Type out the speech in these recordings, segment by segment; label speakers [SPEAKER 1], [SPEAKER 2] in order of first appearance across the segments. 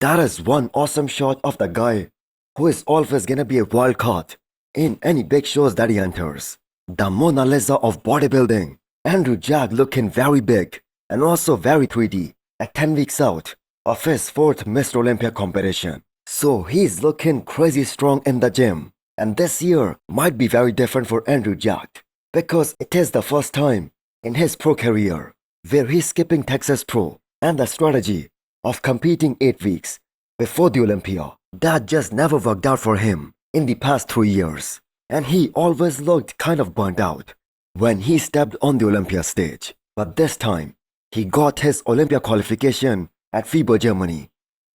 [SPEAKER 1] That is one awesome shot of the guy who is always gonna be a wild card in any big shows that he enters. The Mona Lisa of bodybuilding. Andrew Jack looking very big and also very 3D at 10 weeks out of his fourth Mr. Olympia competition. So he's looking crazy strong in the gym. And this year might be very different for Andrew Jack because it is the first time in his pro career where he's skipping Texas Pro and the strategy of competing 8 weeks before the Olympia. That just never worked out for him in the past 3 years. And he always looked kind of burnt out when he stepped on the Olympia stage. But this time, he got his Olympia qualification at FIBA Germany,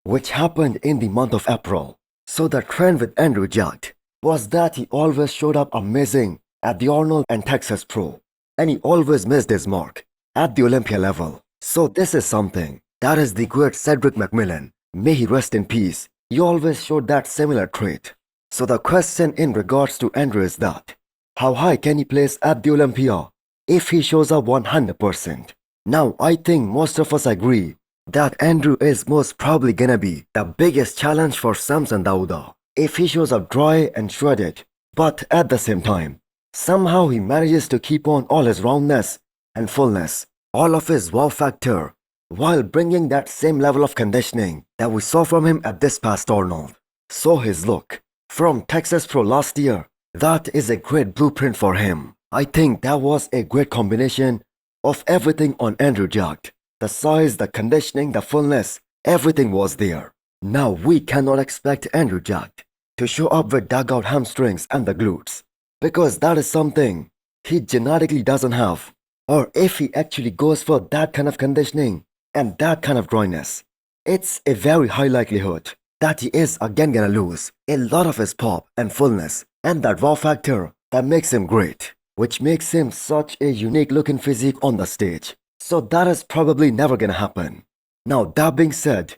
[SPEAKER 1] which happened in the month of April. So the trend with Andrew Jack was that he always showed up amazing at the Arnold and Texas Pro, and he always missed his mark at the Olympia level. So this is something that is the great Cedric McMillan, may he rest in peace. He always showed that similar trait. So the question in regards to Andrew is that, how high can he place at the Olympia if he shows up 100%? Now I think most of us agree that Andrew is most probably gonna be the biggest challenge for Samson Dauda if he shows up dry and shredded. But at the same time, somehow he manages to keep on all his roundness and fullness, all of his wow factor, while bringing that same level of conditioning that we saw from him at this past Arnold. So his look from Texas Pro last year, that is a great blueprint for him. I think that was a great combination of everything on Andrew Jack. The size, the conditioning, the fullness, everything was there. Now we cannot expect Andrew Jack to show up with dugout hamstrings and the glutes, because that is something he genetically doesn't have. Or if he actually goes for that kind of conditioning and that kind of dryness, it's a very high likelihood that he is again gonna lose a lot of his pop and fullness and that wow factor that makes him great, which makes him such a unique looking physique on the stage. So that is probably never gonna happen. Now that being said,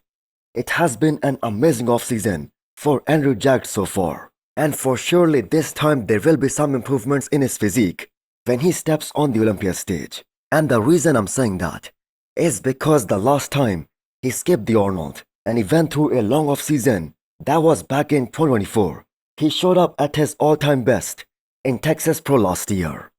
[SPEAKER 1] it has been an amazing offseason for Andrew Jack so far. And for surely this time there will be some improvements in his physique when he steps on the Olympia stage. And the reason I'm saying that is because the last time he skipped the Arnold and he went through a long off-season, that was back in 2024. He showed up at his all-time best in Texas Pro last year.